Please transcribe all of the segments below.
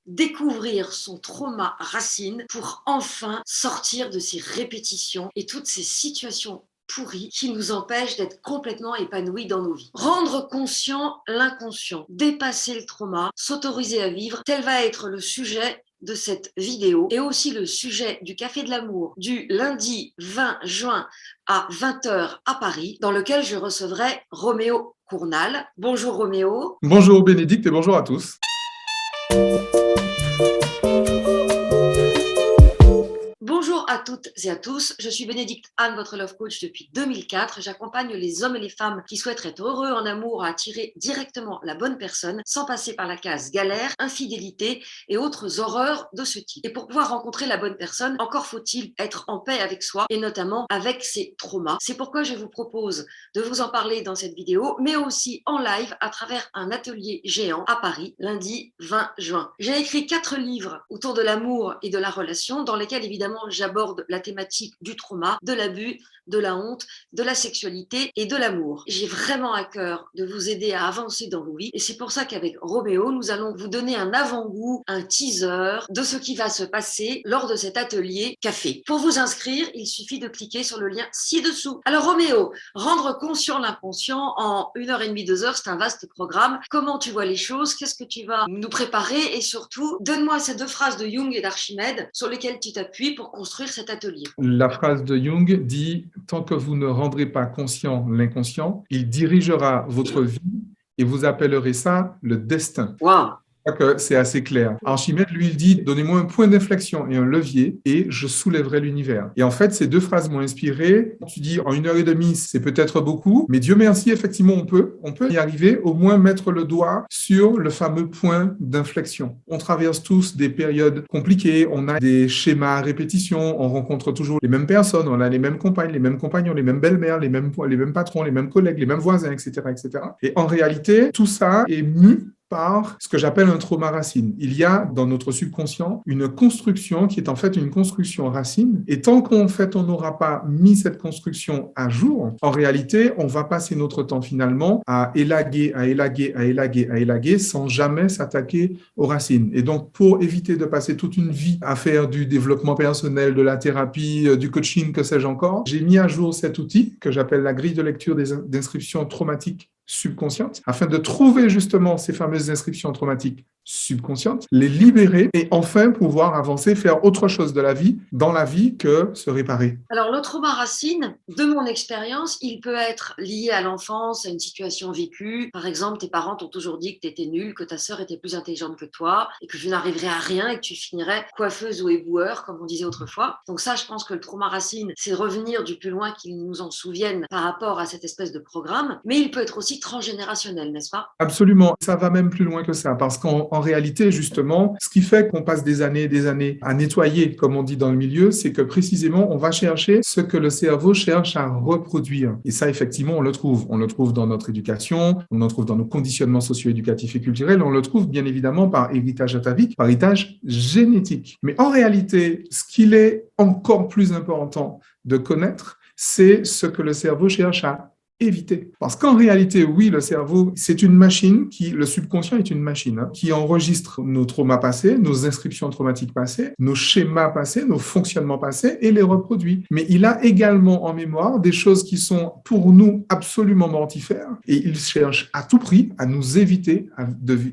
découvrir son trauma racine pour enfin sortir de ces répétitions et toutes ces situations pourries qui nous empêchent d'être complètement épanouis dans nos vies. Rendre conscient l'inconscient, dépasser le trauma, s'autoriser à vivre, tel va être le sujet de cette vidéo et aussi le sujet du Café de l'amour du lundi 20 juin à 20h à Paris, dans lequel je recevrai Roméo Cournal. Bonjour Roméo. Bonjour Bénédicte et bonjour à tous. Bonjour à toutes et à tous, je suis Bénédicte Anne, votre Love Coach depuis 2004. J'accompagne les hommes et les femmes qui souhaiteraient être heureux en amour à attirer directement la bonne personne sans passer par la case galère, infidélité et autres horreurs de ce type. Et pour pouvoir rencontrer la bonne personne, encore faut-il être en paix avec soi et notamment avec ses traumas. C'est pourquoi je vous propose de vous en parler dans cette vidéo, mais aussi en live à travers un atelier géant à Paris, lundi 20 juin. J'ai écrit 4 livres autour de l'amour et de la relation dans lesquels évidemment j'aborde la thématique du trauma, de l'abus, de la honte, de la sexualité et de l'amour. J'ai vraiment à cœur de vous aider à avancer dans vos vies et c'est pour ça qu'avec Roméo, nous allons vous donner un avant-goût, un teaser de ce qui va se passer lors de cet atelier café. Pour vous inscrire, il suffit de cliquer sur le lien ci-dessous. Alors Roméo, rendre conscient l'inconscient en 1h30, 2h, c'est un vaste programme. Comment tu vois les choses? Qu'est-ce que tu vas nous préparer? Et surtout, donne-moi ces 2 phrases de Jung et d'Archimède sur lesquelles tu t'appuies pour construire cet atelier. La phrase de Jung dit « Tant que vous ne rendrez pas conscient l'inconscient, il dirigera votre vie et vous appellerez ça le destin. » Waouh! Je crois que c'est assez clair. Archimède, lui, il dit « Donnez-moi un point d'inflexion et un levier et je soulèverai l'univers. » Et en fait, ces 2 phrases m'ont inspiré. Tu dis en 1h30, c'est peut-être beaucoup, mais Dieu merci, effectivement, on peut y arriver, au moins mettre le doigt sur le fameux point d'inflexion. On traverse tous des périodes compliquées, on a des schémas à répétition, on rencontre toujours les mêmes personnes, on a les mêmes compagnes, les mêmes compagnons, les mêmes belles-mères, les mêmes patrons, les mêmes collègues, les mêmes voisins, etc., etc. Et en réalité, tout ça est mu par ce que j'appelle un trauma racine. Il y a dans notre subconscient une construction qui est en fait une construction racine et tant qu'en fait on n'aura pas mis cette construction à jour, en réalité on va passer notre temps finalement à élaguer sans jamais s'attaquer aux racines. Et donc pour éviter de passer toute une vie à faire du développement personnel, de la thérapie, du coaching, que sais-je encore, j'ai mis à jour cet outil que j'appelle la grille de lecture d'inscriptions traumatiques subconscientes, afin de trouver justement ces fameuses inscriptions traumatiques subconscientes, les libérer et enfin pouvoir avancer, faire autre chose de la vie, dans la vie, que se réparer. Alors le trauma racine, de mon expérience, il peut être lié à l'enfance, à une situation vécue. Par exemple, tes parents t'ont toujours dit que tu étais nulle, que ta sœur était plus intelligente que toi et que tu n'arriverais à rien et que tu finirais coiffeuse ou éboueur, comme on disait autrefois. Donc ça, je pense que le trauma racine, c'est revenir du plus loin qu'ils nous en souviennent par rapport à cette espèce de programme. Mais il peut être aussi transgénérationnel, n'est-ce pas? Absolument. Ça va même plus loin que ça, parce qu'en réalité, justement, ce qui fait qu'on passe des années et des années à nettoyer, comme on dit dans le milieu, c'est que précisément, on va chercher ce que le cerveau cherche à reproduire. Et ça, effectivement, on le trouve. On le trouve dans notre éducation, on le trouve dans nos conditionnements socio-éducatifs et culturels, on le trouve bien évidemment par héritage atavique, par héritage génétique. Mais en réalité, ce qu'il est encore plus important de connaître, c'est ce que le cerveau cherche à éviter. Parce qu'en réalité, oui, le cerveau, c'est une machine le subconscient est une machine qui enregistre nos traumas passés, nos inscriptions traumatiques passées, nos schémas passés, nos fonctionnements passés et les reproduit. Mais il a également en mémoire des choses qui sont pour nous absolument mortifères et il cherche à tout prix à nous éviter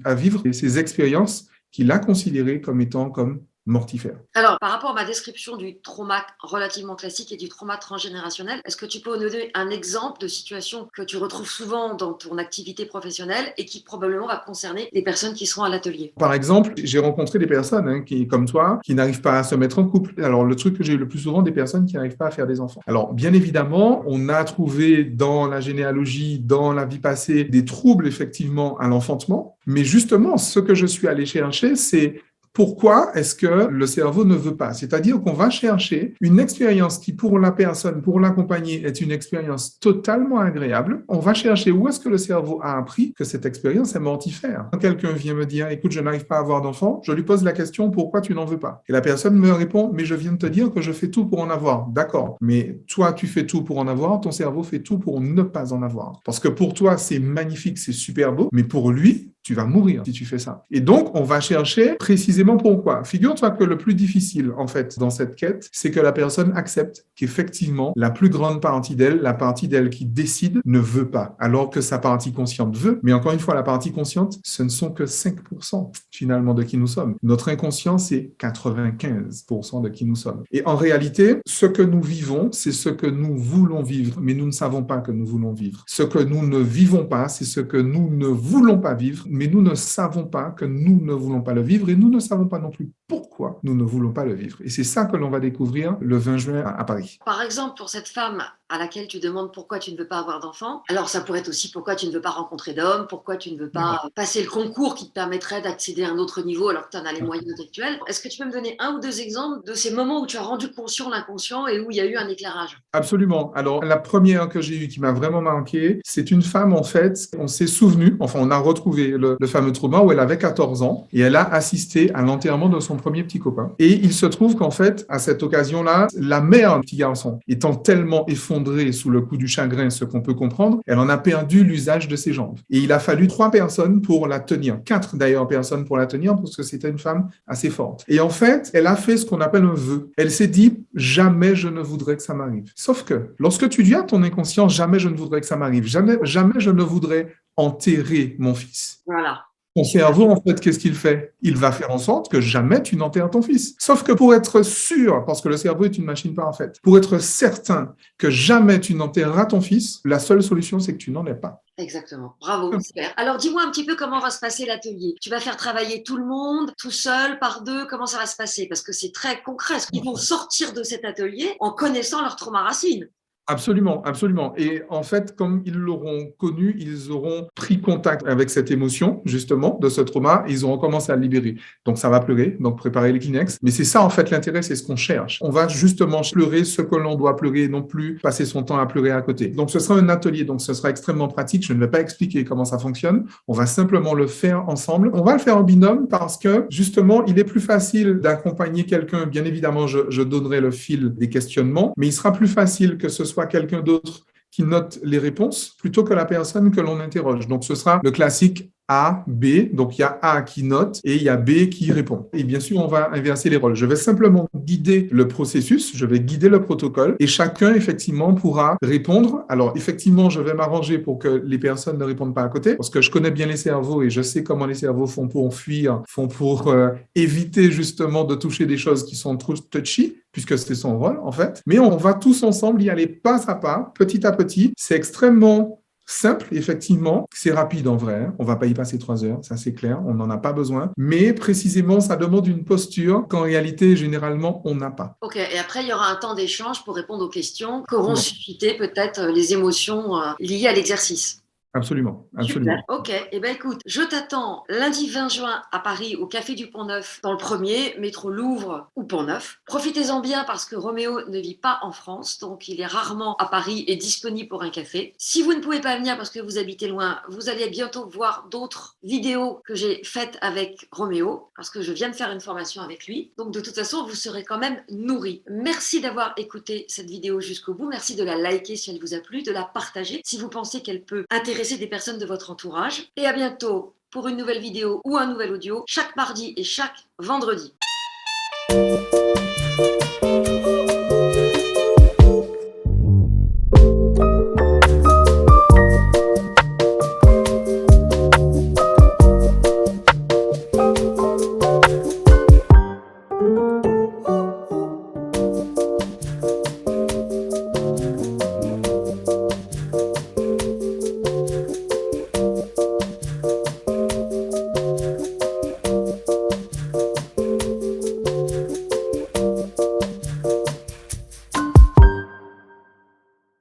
à vivre ces expériences qu'il a considérées comme étant comme mortifère. Alors, par rapport à ma description du trauma relativement classique et du trauma transgénérationnel, est-ce que tu peux nous donner un exemple de situation que tu retrouves souvent dans ton activité professionnelle et qui probablement va concerner les personnes qui seront à l'atelier? Par exemple, j'ai rencontré des personnes qui, comme toi, qui n'arrivent pas à se mettre en couple. Alors, le truc que j'ai eu le plus souvent, des personnes qui n'arrivent pas à faire des enfants. Alors, bien évidemment, on a trouvé dans la généalogie, dans la vie passée, des troubles effectivement à l'enfantement. Mais justement, ce que je suis allé chercher, c'est pourquoi est-ce que le cerveau ne veut pas? C'est-à-dire qu'on va chercher une expérience qui, pour la personne, pour l'accompagner, est une expérience totalement agréable. On va chercher où est-ce que le cerveau a appris que cette expérience est mortifère. Quand quelqu'un vient me dire « Écoute, je n'arrive pas à avoir d'enfant », je lui pose la question « Pourquoi tu n'en veux pas ?» Et la personne me répond « Mais je viens de te dire que je fais tout pour en avoir. » D'accord, mais toi, tu fais tout pour en avoir, ton cerveau fait tout pour ne pas en avoir. Parce que pour toi, c'est magnifique, c'est super beau, mais pour lui, Tu vas mourir si tu fais ça. Et donc, on va chercher précisément pourquoi. Figure-toi que le plus difficile, en fait, dans cette quête, c'est que la personne accepte qu'effectivement, la plus grande partie d'elle, la partie d'elle qui décide, ne veut pas, alors que sa partie consciente veut. Mais encore une fois, la partie consciente, ce ne sont que 5% finalement de qui nous sommes. Notre inconscient, c'est 95% de qui nous sommes. Et en réalité, ce que nous vivons, c'est ce que nous voulons vivre, mais nous ne savons pas que nous voulons vivre. Ce que nous ne vivons pas, c'est ce que nous ne voulons pas vivre, mais nous ne savons pas que nous ne voulons pas le vivre et nous ne savons pas non plus pourquoi nous ne voulons pas le vivre. Et c'est ça que l'on va découvrir le 20 juin à Paris. Par exemple, pour cette femme à laquelle tu demandes pourquoi tu ne veux pas avoir d'enfant, alors ça pourrait être aussi pourquoi tu ne veux pas rencontrer d'homme, pourquoi tu ne veux pas passer le concours qui te permettrait d'accéder à un autre niveau alors que tu en as les moyens intellectuels. Est-ce que tu peux me donner un ou deux exemples de ces moments où tu as rendu conscient l'inconscient et où il y a eu un éclairage? Absolument. Alors, la première que j'ai eue qui m'a vraiment marqué, c'est une femme, en fait, on s'est souvenu, enfin, on a retrouvé le fameux trauma où elle avait 14 ans et elle a assisté à l'enterrement de son premier petit copain. Et il se trouve qu'en fait, à cette occasion-là, la mère du petit garçon, étant tellement effondrée sous le coup du chagrin, ce qu'on peut comprendre, elle en a perdu l'usage de ses jambes. Et il a fallu 3 personnes pour la tenir, 4 d'ailleurs personnes pour la tenir, parce que c'était une femme assez forte. Et en fait, elle a fait ce qu'on appelle un vœu. Elle s'est dit, jamais je ne voudrais que ça m'arrive. Sauf que, lorsque tu dis à ton inconscient, jamais je ne voudrais que ça m'arrive, jamais je ne voudrais enterrer mon fils. Voilà. Ton cerveau, en fait, qu'est-ce qu'il fait? Il va faire en sorte que jamais tu n'enterres ton fils. Sauf que pour être sûr, parce que le cerveau est une machine parfaite, pour être certain que jamais tu n'enterreras ton fils, la seule solution, c'est que tu n'en aies pas. Exactement. Bravo, super. Alors, dis-moi un petit peu comment va se passer l'atelier. Tu vas faire travailler tout le monde, tout seul, par deux. Comment ça va se passer? Parce que c'est très concret. Ils vont sortir de cet atelier en connaissant leur trauma racine. Absolument, absolument. Et en fait, comme ils l'auront connu, ils auront pris contact avec cette émotion, justement, de ce trauma, et ils auront commencé à le libérer. Donc, ça va pleurer, donc préparer les Kleenex. Mais c'est ça, en fait, l'intérêt, c'est ce qu'on cherche. On va justement pleurer ce que l'on doit pleurer, et non plus passer son temps à pleurer à côté. Donc, ce sera un atelier, donc ce sera extrêmement pratique. Je ne vais pas expliquer comment ça fonctionne. On va simplement le faire ensemble. On va le faire en binôme parce que, justement, il est plus facile d'accompagner quelqu'un. Bien évidemment, je donnerai le fil des questionnements, mais il sera plus facile que ce soit quelqu'un d'autre qui note les réponses plutôt que la personne que l'on interroge. Donc, ce sera le classique A, B. Donc, il y a A qui note et il y a B qui répond. Et bien sûr, on va inverser les rôles. Je vais simplement guider le processus, je vais guider le protocole et chacun, effectivement, pourra répondre. Alors, effectivement, je vais m'arranger pour que les personnes ne répondent pas à côté parce que je connais bien les cerveaux et je sais comment les cerveaux font pour fuir, font pour éviter justement de toucher des choses qui sont trop touchy, puisque c'est son rôle, en fait. Mais on va tous ensemble y aller pas à pas, petit à petit. C'est extrêmement simple, effectivement. C'est rapide en vrai. On va pas y passer 3 heures, ça c'est clair. On n'en a pas besoin. Mais précisément, ça demande une posture qu'en réalité, généralement, on n'a pas. Ok, et après, il y aura un temps d'échange pour répondre aux questions qu'auront suscité peut-être les émotions liées à l'exercice. Absolument, absolument. Super. Ok, et ben écoute, je t'attends lundi 20 juin à Paris au Café du Pont-Neuf dans le premier, métro Louvre ou Pont-Neuf. Profitez-en bien parce que Roméo ne vit pas en France, donc il est rarement à Paris et disponible pour un café. Si vous ne pouvez pas venir parce que vous habitez loin, vous allez bientôt voir d'autres vidéos que j'ai faites avec Roméo parce que je viens de faire une formation avec lui. Donc de toute façon, vous serez quand même nourris. Merci d'avoir écouté cette vidéo jusqu'au bout. Merci de la liker si elle vous a plu, de la partager si vous pensez qu'elle peut intéresser des personnes de votre entourage. Et à bientôt pour une nouvelle vidéo ou un nouvel audio, chaque mardi et chaque vendredi.